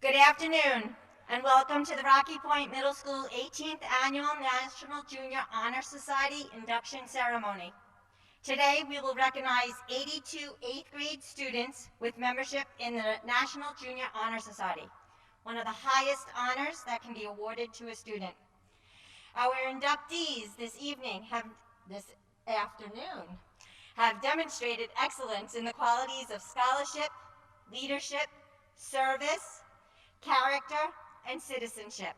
Good afternoon, and welcome to the Rocky Point Middle School 18th Annual National Junior Honor Society Induction Ceremony. Today, we will recognize 82 8th grade students with membership in the National Junior Honor Society, one of the highest honors that can be awarded to a student. Our inductees this afternoon have demonstrated excellence in the qualities of scholarship, leadership, service, character, and citizenship.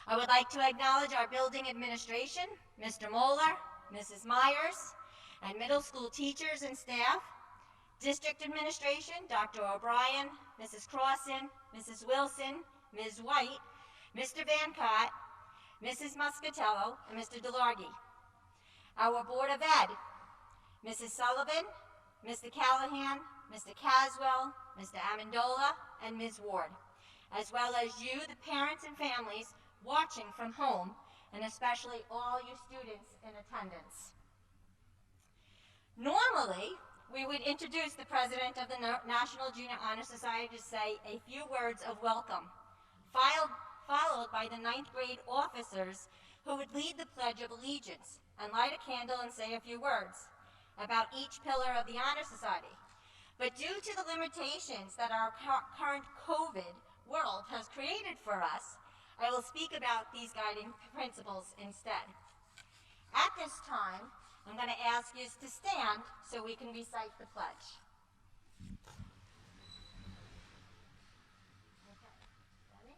I would like to acknowledge our building administration, Mr. Moeller, Mrs. Myers, and middle school teachers and staff, district administration, Dr. O'Brien, Mrs. Crossan, Mrs. Wilson, Ms. White, Mr. Van Cott, Mrs. Muscatello, and Mr. DeLargy. Our Board of Ed, Mrs. Sullivan, Mr. Callahan, Mr. Caswell, Mr. Amendola, and Ms. Ward, as well as you, the parents and families watching from home, and especially all you students in attendance. Normally, we would introduce the president of the National Junior Honor Society to say a few words of welcome, followed by the 9th grade officers who would lead the Pledge of Allegiance and light a candle and say a few words about each pillar of the Honor Society. But due to the limitations that our current COVID world has created for us, I will speak about these guiding principles instead. At this time, I'm going to ask you to stand so we can recite the pledge. Okay. Ready?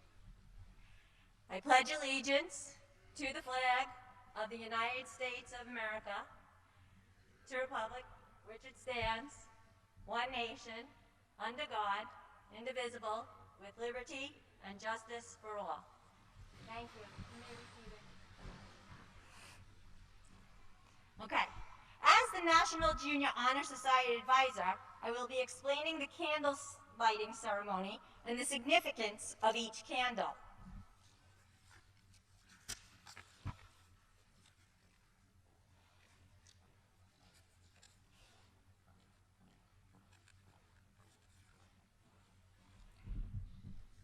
I pledge allegiance to the flag of the United States of America, to the republic which it stands, one nation, under God, indivisible, with liberty and justice for all. Thank you. You may be seated. Okay. As the National Junior Honor Society advisor, I will be explaining the candle lighting ceremony and the significance of each candle.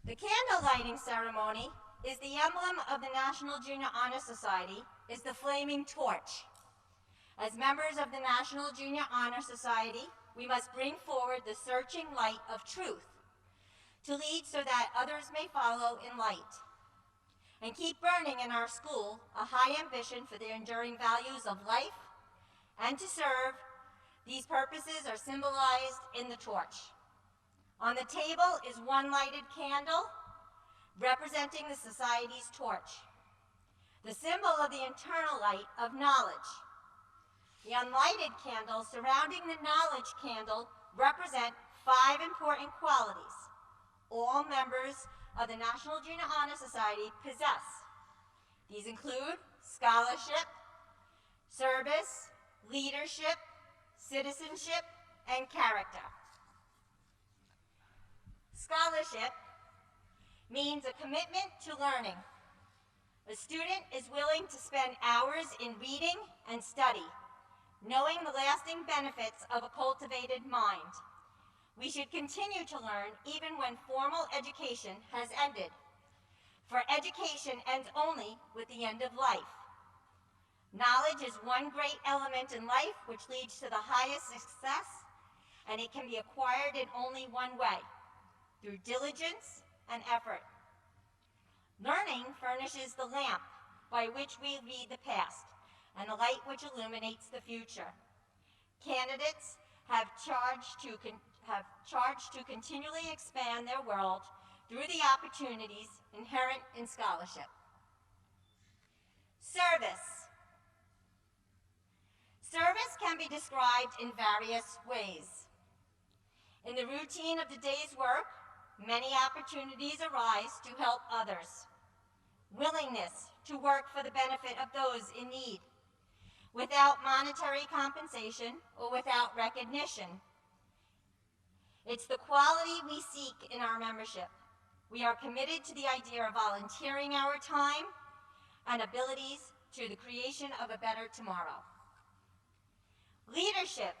The candle lighting ceremony is the emblem of the National Junior Honor Society, is the flaming torch. As members of the National Junior Honor Society, we must bring forward the searching light of truth to lead so that others may follow in light, and keep burning in our school a high ambition for the enduring values of life and to serve. These purposes are symbolized in the torch. On the table is one lighted candle representing the society's torch, the symbol of the internal light of knowledge. The unlighted candles surrounding the knowledge candle represent 5 important qualities all members of the National Junior Honor Society possess. These include scholarship, service, leadership, citizenship, and character. Scholarship means a commitment to learning. A student is willing to spend hours in reading and study, knowing the lasting benefits of a cultivated mind. We should continue to learn even when formal education has ended, for education ends only with the end of life. Knowledge is one great element in life which leads to the highest success, and it can be acquired in only one way, through diligence and effort. Learning furnishes the lamp by which we read the past and the light which illuminates the future. Candidates have charged to continually expand their world through the opportunities inherent in scholarship. Service. Service can be described in various ways. In the routine of the day's work, many opportunities arise to help others. Willingness to work for the benefit of those in need, without monetary compensation or without recognition. It's the quality we seek in our membership. We are committed to the idea of volunteering our time and abilities to the creation of a better tomorrow. Leadership.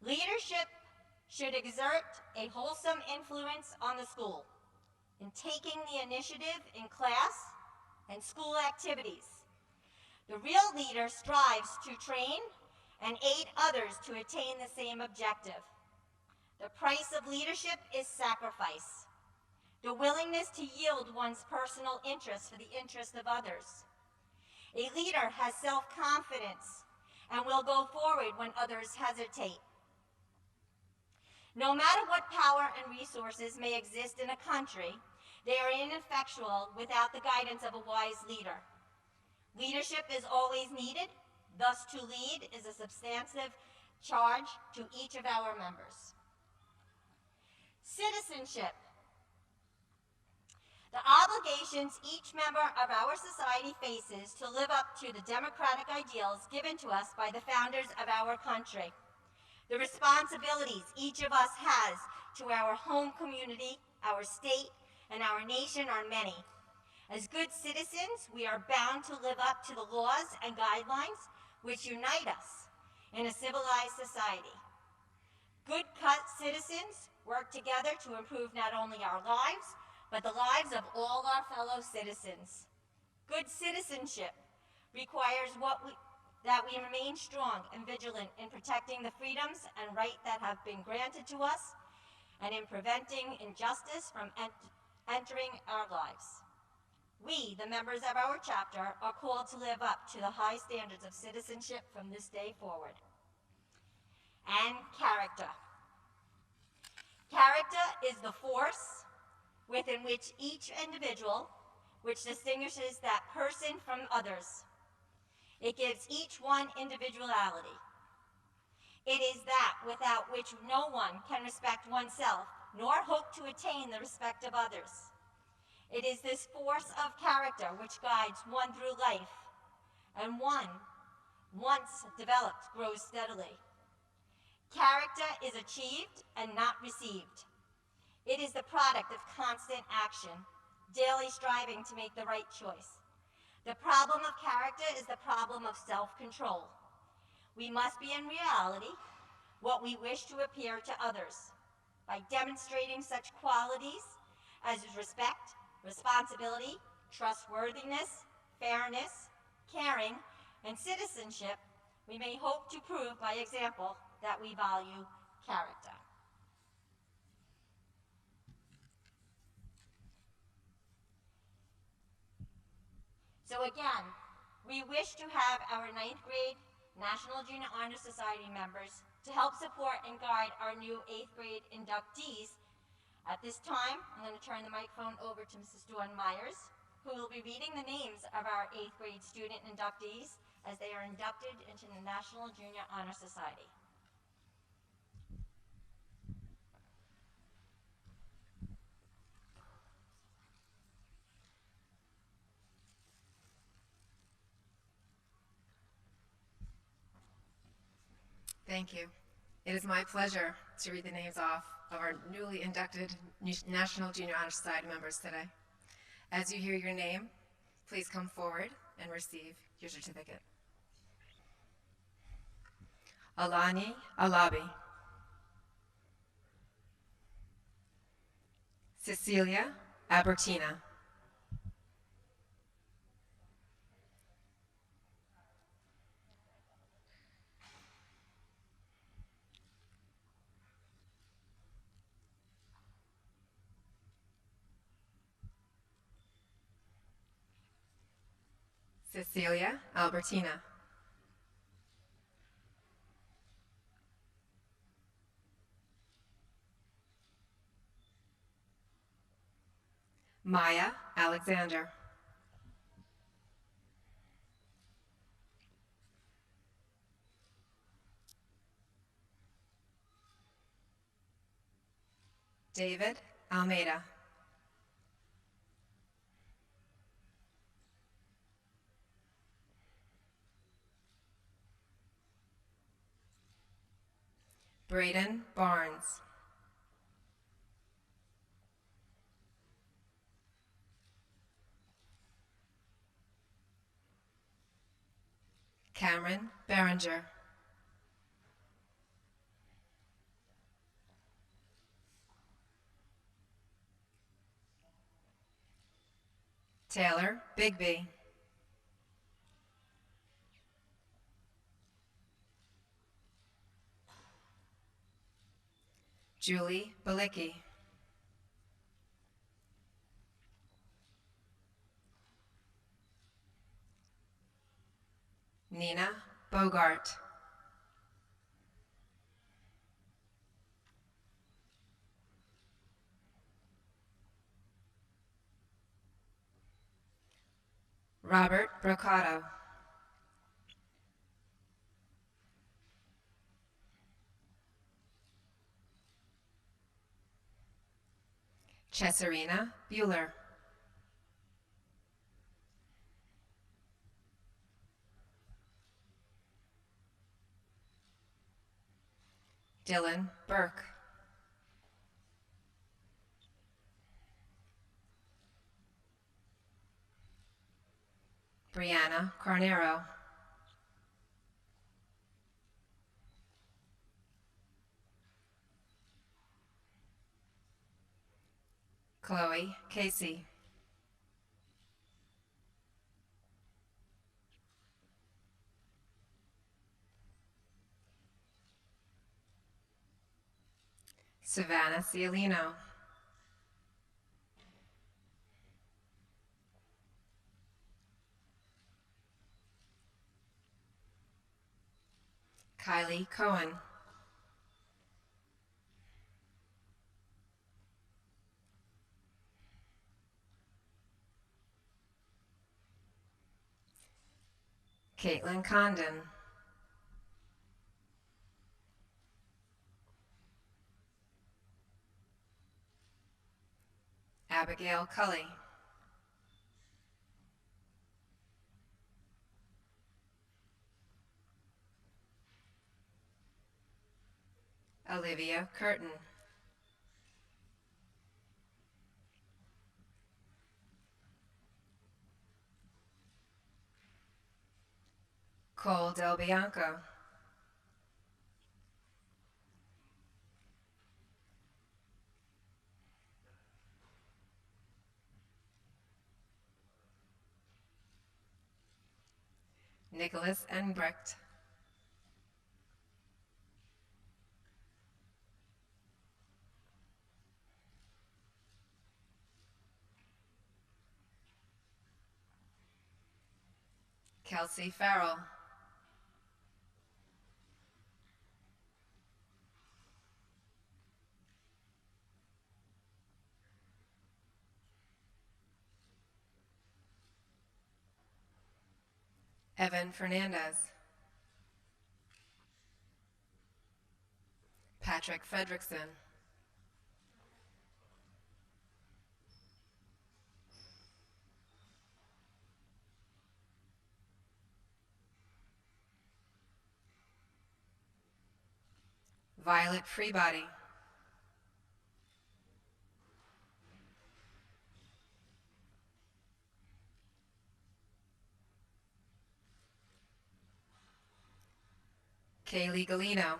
Leadership should exert a wholesome influence on the school in taking the initiative in class and school activities. The real leader strives to train and aid others to attain the same objective. The price of leadership is sacrifice, the willingness to yield one's personal interest for the interest of others. A leader has self-confidence and will go forward when others hesitate. No matter what power and resources may exist in a country, they are ineffectual without the guidance of a wise leader. Leadership is always needed, thus to lead is a substantive charge to each of our members. Citizenship. The obligations each member of our society faces to live up to the democratic ideals given to us by the founders of our country. The responsibilities each of us has to our home community, our state, and our nation are many. As good citizens, we are bound to live up to the laws and guidelines which unite us in a civilized society. Good citizens work together to improve not only our lives, but the lives of all our fellow citizens. Good citizenship requires that we remain strong and vigilant in protecting the freedoms and rights that have been granted to us and in preventing injustice from entering our lives. We, the members of our chapter, are called to live up to the high standards of citizenship from this day forward. And character. Character is the force within which each individual, which distinguishes that person from others. It gives each one individuality. It is that without which no one can respect oneself, nor hope to attain the respect of others. It is this force of character which guides one through life, and one, once developed, grows steadily. Character is achieved and not received. It is the product of constant action, daily striving to make the right choice. The problem of character is the problem of self-control. We must be in reality what we wish to appear to others by demonstrating such qualities as respect, responsibility, trustworthiness, fairness, caring, and citizenship. We may hope to prove by example that we value character. So again, we wish to have our 9th grade National Junior Honor Society members to help support and guide our new 8th grade inductees. At this time, I'm going to turn the microphone over to Mrs. Dawn Myers, who will be reading the names of our 8th grade student inductees as they are inducted into the National Junior Honor Society. Thank you. It is my pleasure to read the names off of our newly inducted National Junior Honor Society members today. As you hear your name, please come forward and receive your certificate. Alani Alabi. Cecilia Abertina. Cecilia Albertina. Maya Alexander. David Almeida. Braden Barnes. Cameron Berenger. Taylor Bigby. Julie Balicki. Nina Bogart. Robert Brocato. Cesarina Bueller. Dylan Burke. Brianna Carnero. Chloe Casey. Savannah Cialino. Kylie Cohen. Caitlin Condon. Abigail Cully. Olivia Curtin. Cole Del Bianco. Nicholas Enbrecht. Kelsey Farrell. Evan Fernandez. Patrick Fredrickson. Violet Freebody. Kaylee Galino.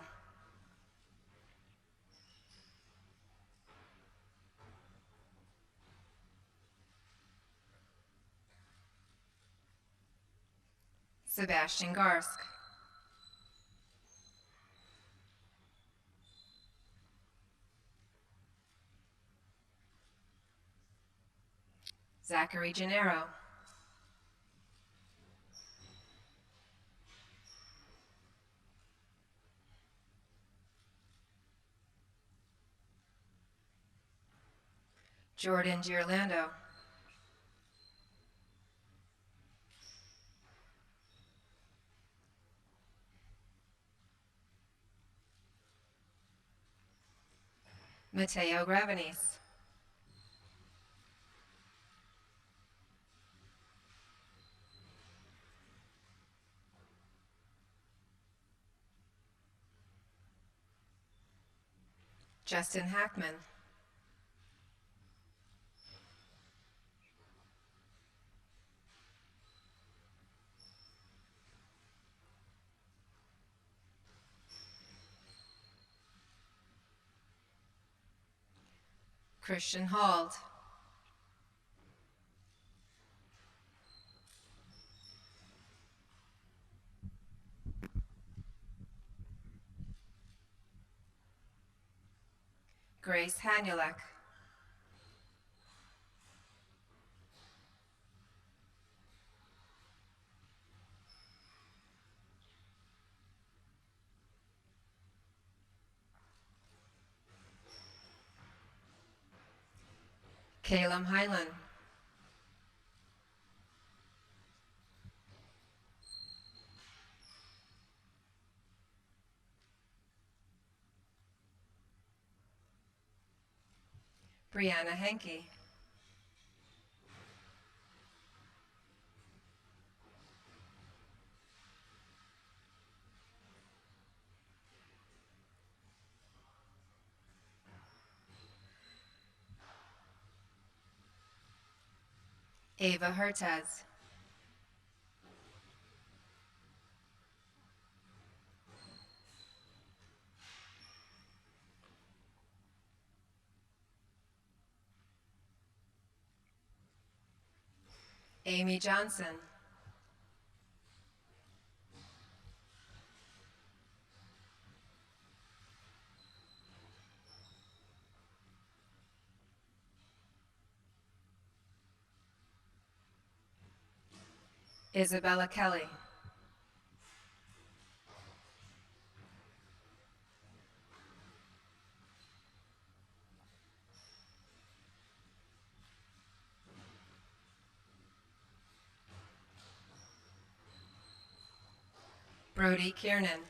Sebastian Garsk. Zachary Gennaro. Jordan Girlando. Mateo Gravenis. Justin Hackman. Christian Hald. Grace Hanulek. Caleb Hyland. Brianna Henke. Ava Hertez. Amy Johnson. Isabella Kelly. Brody Kiernan.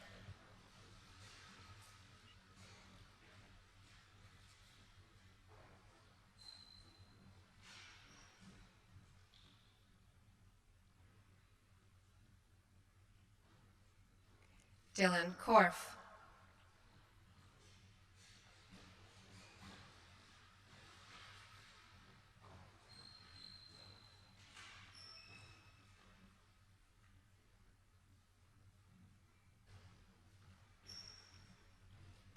Dylan Korf.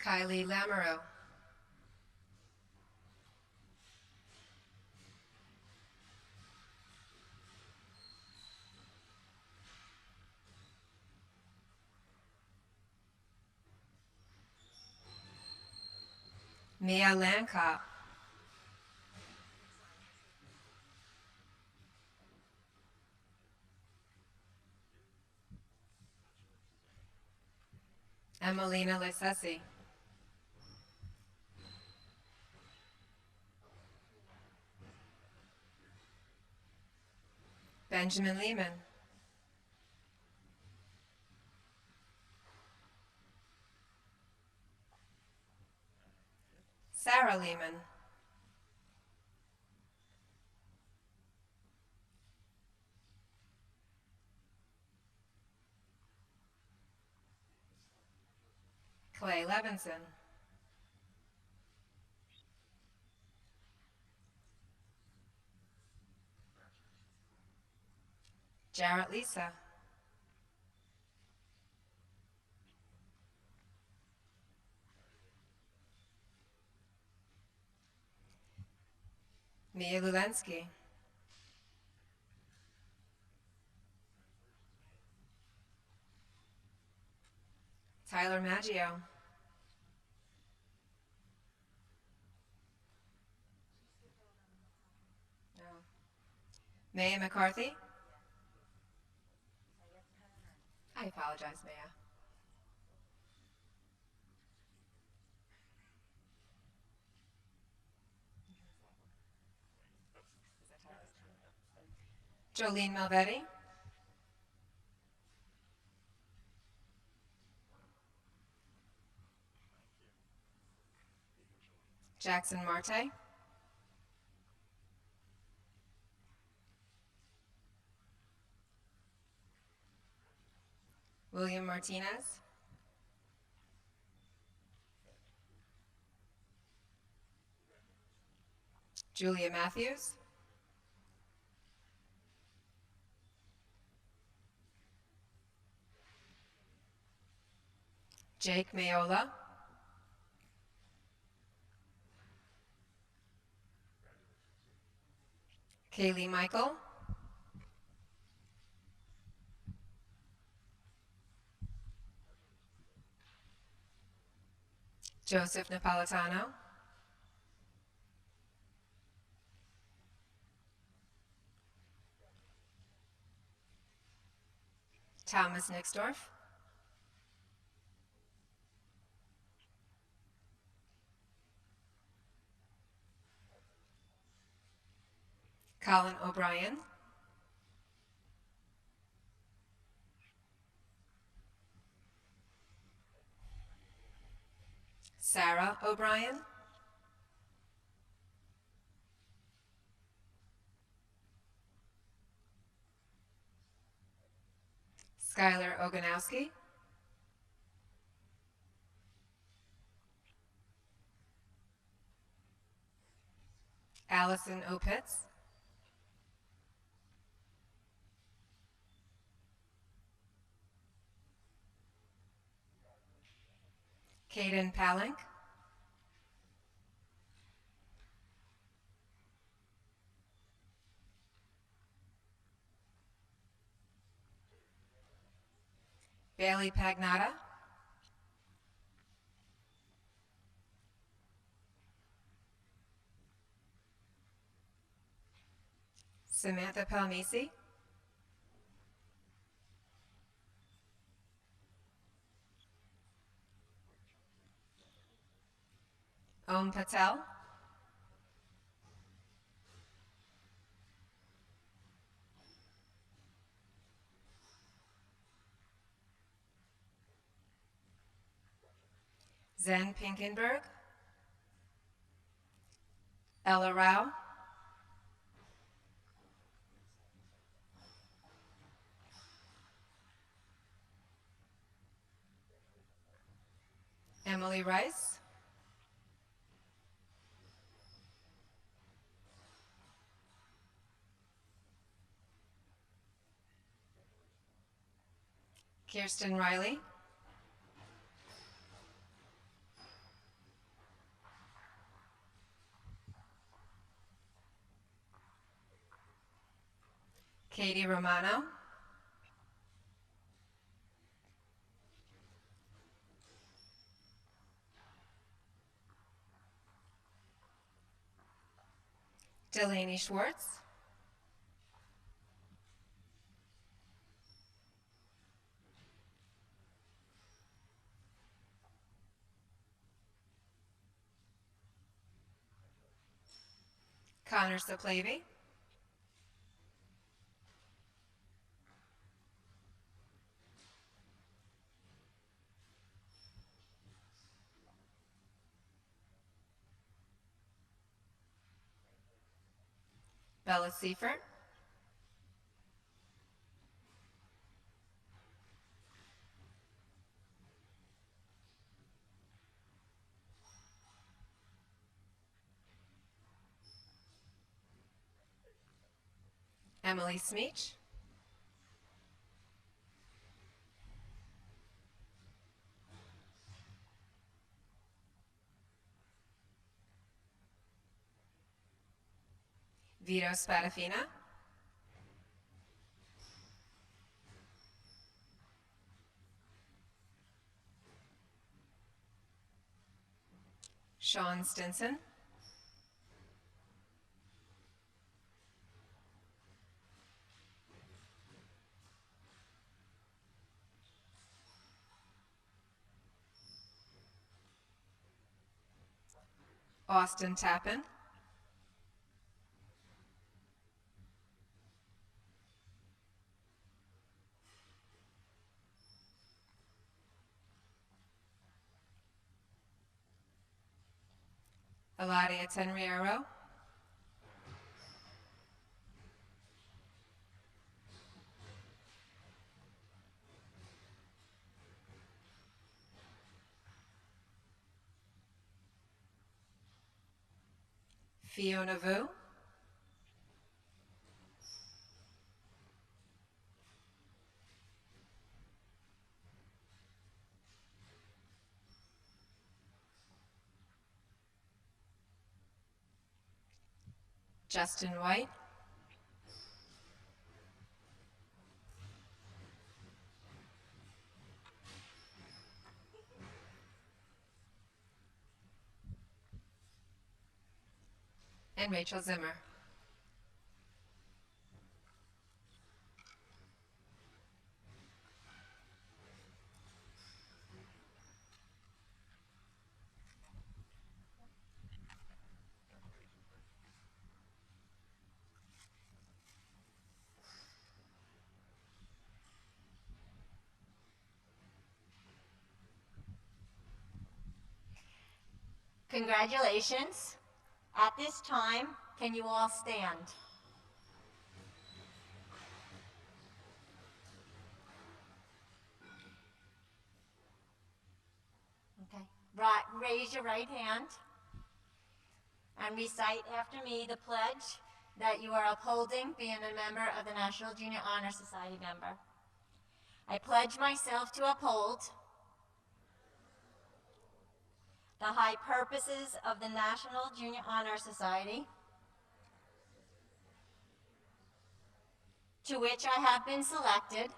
Kylie Lamoureux. Mia Lancop. Emelina Lesessi. Benjamin Lehman. Sarah Lehman. Clay Levinson. Jarrett Lisa. Mia Lulensky. Tyler Maggio. No. Maya McCarthy. I apologize, Maya. Jolene Malvetti. Jackson Marte. William Martinez. Julia Matthews. Jake Mayola. Kaylee Michael. Joseph Napolitano. Thomas Nixdorf, Colin O'Brien, Sarah O'Brien, Skylar Oganowski, Allison Opitz, Caden Palank, Bailey Pagnotta, Samantha Palmisi, Om Patel, Zen Pinkenberg, Ella Rao, Emily Rice, Kirsten Riley, Katie Romano, Delaney Schwartz, Connor Saplavy, Bella Seifert, Emily Smeech, Vito Spadafina, Sean Stinson, Austin Tappan, Eladia Tenriero, Fiona Vu, Justin White, and Rachel Zimmer. Congratulations. At this time, can you all stand? Okay. Raise your right hand and recite after me the pledge that you are upholding being a member of the National Junior Honor Society member. I pledge myself to uphold the high purposes of the National Junior Honor Society, to which I have been selected,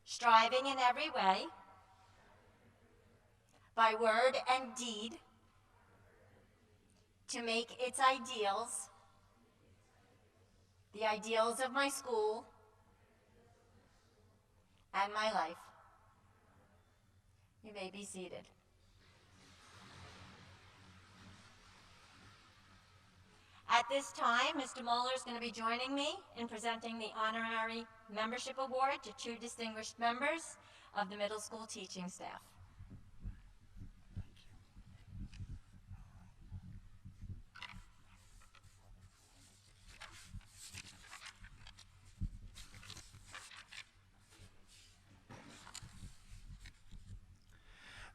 striving in every way, by word and deed, to make its ideals the ideals of my school and my life. You may be seated. At this time, Mr. Moeller is going to be joining me in presenting the Honorary Membership Award to two distinguished members of the middle school teaching staff.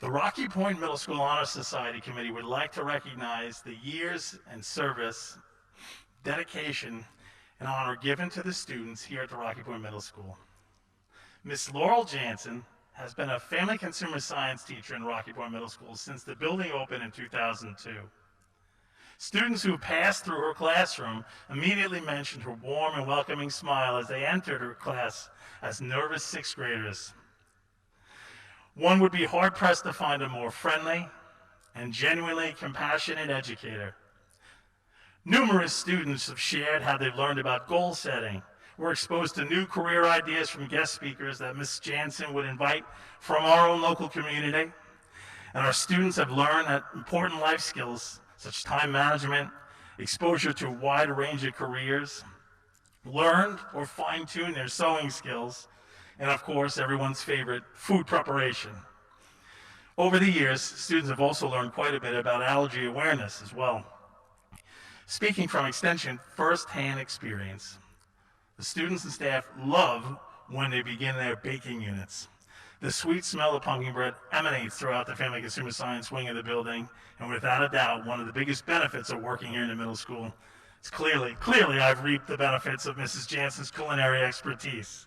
The Rocky Point Middle School Honor Society Committee would like to recognize the years and service, dedication, and honor given to the students here at the Rocky Point Middle School. Ms. Laurel Jansen has been a family consumer science teacher in Rocky Point Middle School since the building opened in 2002. Students who passed through her classroom immediately mentioned her warm and welcoming smile as they entered her class as nervous sixth graders. One would be hard-pressed to find a more friendly and genuinely compassionate educator. Numerous students have shared how they've learned about goal setting, were exposed to new career ideas from guest speakers that Ms. Jansen would invite from our own local community, and our students have learned that important life skills such as time management, exposure to a wide range of careers, learned or fine-tuned their sewing skills, and of course, everyone's favorite, food preparation. Over the years, students have also learned quite a bit about allergy awareness as well. Speaking from Extension firsthand experience, the students and staff love when they begin their baking units. The sweet smell of pumpkin bread emanates throughout the Family Consumer Science wing of the building, and without a doubt, one of the biggest benefits of working here in the middle school is clearly I've reaped the benefits of Mrs. Jansen's culinary expertise.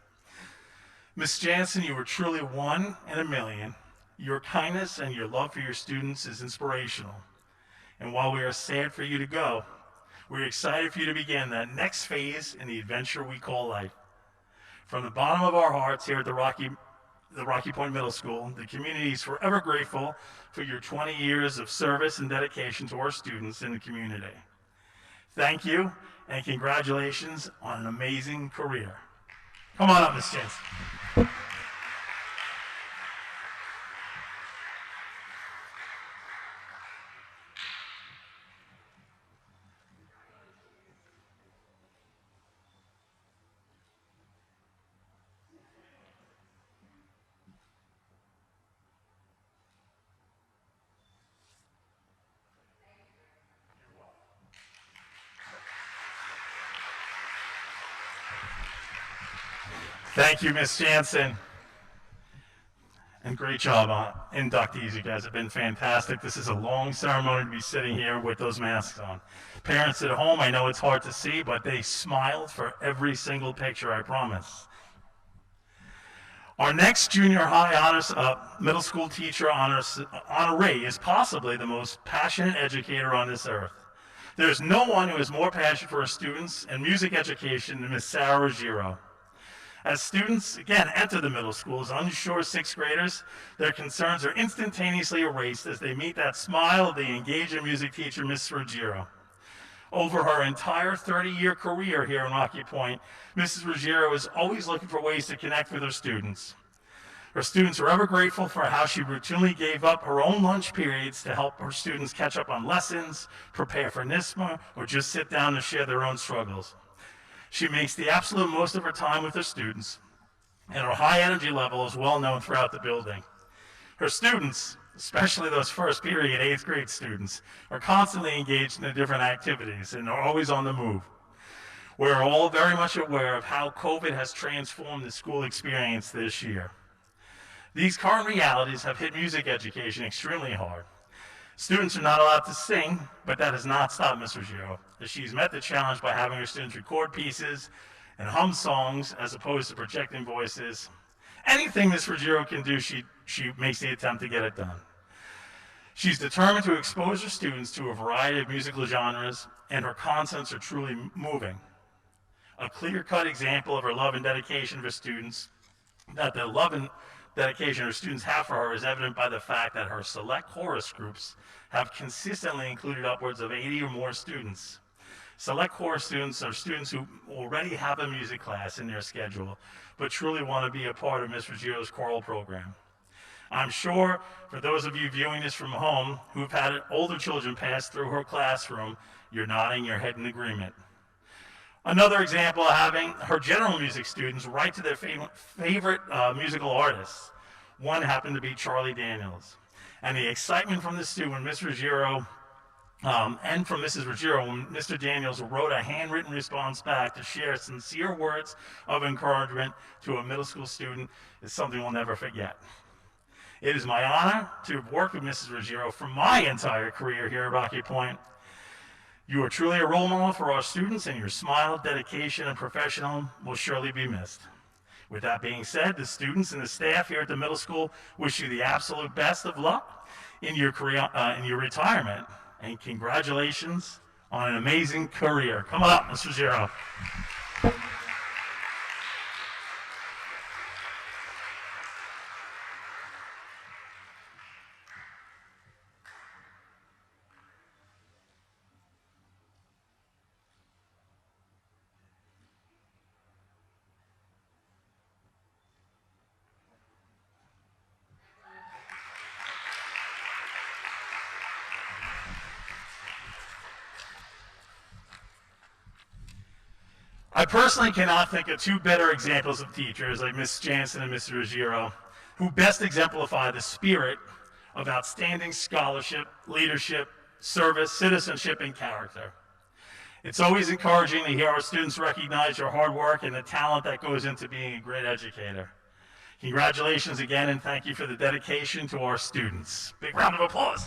Ms. Jansen, you were truly one in a million. Your kindness and your love for your students is inspirational. And while we are sad for you to go, we're excited for you to begin that next phase in the adventure we call life. From the bottom of our hearts here at the Rocky Point Middle School, the community is forever grateful for your 20 years of service and dedication to our students in the community. Thank you, and congratulations on an amazing career. Come on up, Ms. Jansen. Thank you, Ms. Jansen. And great job, inductees. You guys have been fantastic. This is a long ceremony to be sitting here with those masks on. Parents at home, I know it's hard to see, but they smiled for every single picture, I promise. Our next junior high middle school teacher honoree is possibly the most passionate educator on this earth. There's no one who has more passion for her students and music education than Ms. Sarah Ruggiero. As students, again, enter the middle school as unsure sixth graders, their concerns are instantaneously erased as they meet that smile of the engaging music teacher, Ms. Ruggiero. Over her entire 30-year career here in Rocky Point, Mrs. Ruggiero is always looking for ways to connect with her students. Her students are ever grateful for how she routinely gave up her own lunch periods to help her students catch up on lessons, prepare for NISMA, or just sit down and share their own struggles. She makes the absolute most of her time with her students, and her high energy level is well known throughout the building. Her students, especially those first period 8th grade students, are constantly engaged in the different activities and are always on the move. We're all very much aware of how COVID has transformed the school experience this year. These current realities have hit music education extremely hard. Students are not allowed to sing, but that has not stopped Ms. Ruggiero, as she's met the challenge by having her students record pieces and hum songs as opposed to projecting voices. Anything Ms. Ruggiero can do, she makes the attempt to get it done. She's determined to expose her students to a variety of musical genres, and her concerts are truly moving. A clear-cut example of her love and dedication of her students, that the love and dedication her students have for her is evident by the fact that her select chorus groups have consistently included upwards of 80 or more students. Select chorus students are students who already have a music class in their schedule, but truly want to be a part of Ms. Ruggiero's choral program. I'm sure for those of you viewing this from home who've had older children pass through her classroom, you're nodding your head in agreement. Another example of having her general music students write to their favorite musical artists. One happened to be Charlie Daniels. And the excitement from the student when Ms. Ruggiero, and from Mrs. Ruggiero, when Mr. Daniels wrote a handwritten response back to share sincere words of encouragement to a middle school student, is something we'll never forget. It is my honor to have worked with Mrs. Ruggiero for my entire career here at Rocky Point. You are truly a role model for our students, and your smile, dedication, and professionalism will surely be missed. With that being said, the students and the staff here at the middle school wish you the absolute best of luck in your career, in your retirement, and congratulations on an amazing career. Come on up, Mr. Ruggiero. I personally cannot think of two better examples of teachers like Ms. Jansen and Mr. Ruggiero, who best exemplify the spirit of outstanding scholarship, leadership, service, citizenship, and character. It's always encouraging to hear our students recognize your hard work and the talent that goes into being a great educator. Congratulations again, and thank you for the dedication to our students. Big round of applause.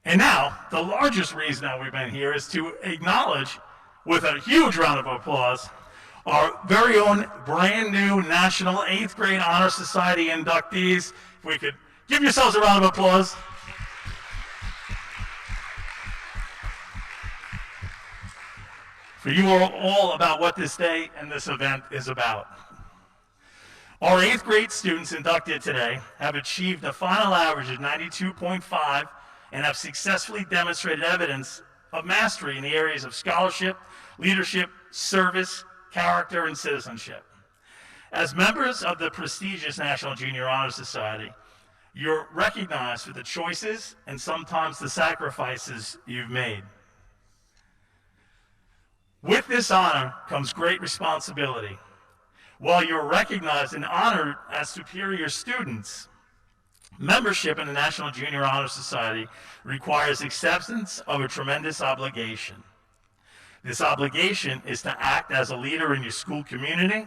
And now, the largest reason that we've been here is to acknowledge, with a huge round of applause, our very own brand new National 8th Grade Honor Society inductees. If we could give yourselves a round of applause. For you are all about what this day and this event is about. Our 8th grade students inducted today have achieved a final average of 92.5 and have successfully demonstrated evidence of mastery in the areas of scholarship, leadership, service, character, and citizenship. As members of the prestigious National Junior Honor Society, you're recognized for the choices and sometimes the sacrifices you've made. With this honor comes great responsibility. While you're recognized and honored as superior students, membership in the National Junior Honor Society requires acceptance of a tremendous obligation. This obligation is to act as a leader in your school community.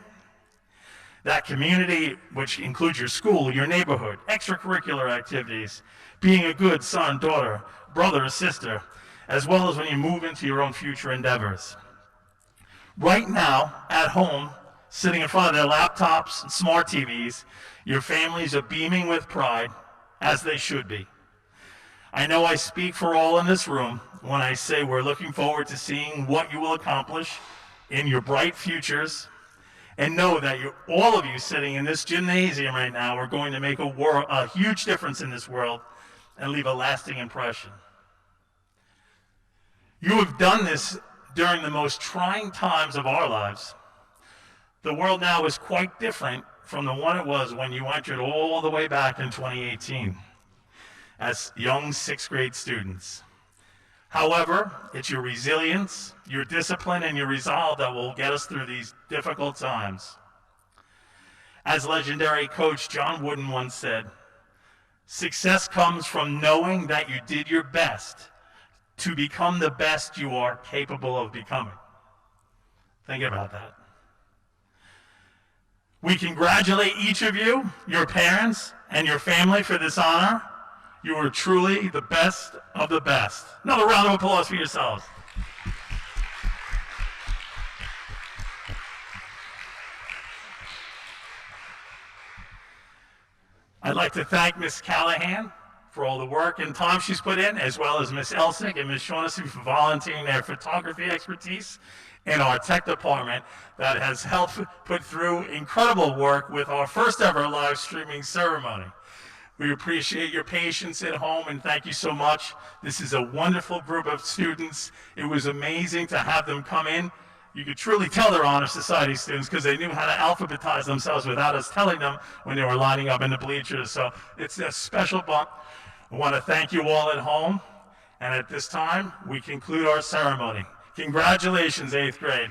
That community, which includes your school, your neighborhood, extracurricular activities, being a good son, daughter, brother, or sister, as well as when you move into your own future endeavors. Right now, at home, sitting in front of their laptops and smart TVs, your families are beaming with pride, as they should be. I know I speak for all in this room when I say we're looking forward to seeing what you will accomplish in your bright futures, and know that all of you sitting in this gymnasium right now are going to make a huge difference in this world and leave a lasting impression. You have done this during the most trying times of our lives. The world now is quite different from the one it was when you entered all the way back in 2018 as young 6th grade students. However, it's your resilience, your discipline, and your resolve that will get us through these difficult times. As legendary coach John Wooden once said, success comes from knowing that you did your best to become the best you are capable of becoming. Think about that. We congratulate each of you, your parents, and your family for this honor. You are truly the best of the best. Another round of applause for yourselves. I'd like to thank Ms. Callahan for all the work and time she's put in, as well as Ms. Elsick and Ms. Shaughnessy for volunteering their photography expertise in our tech department that has helped put through incredible work with our first ever live streaming ceremony. We appreciate your patience at home and thank you so much. This is a wonderful group of students. It was amazing to have them come in. You could truly tell they're Honor Society students because they knew how to alphabetize themselves without us telling them when they were lining up in the bleachers. So it's a special bump. I want to thank you all at home. And at this time, we conclude our ceremony. Congratulations, 8th grade.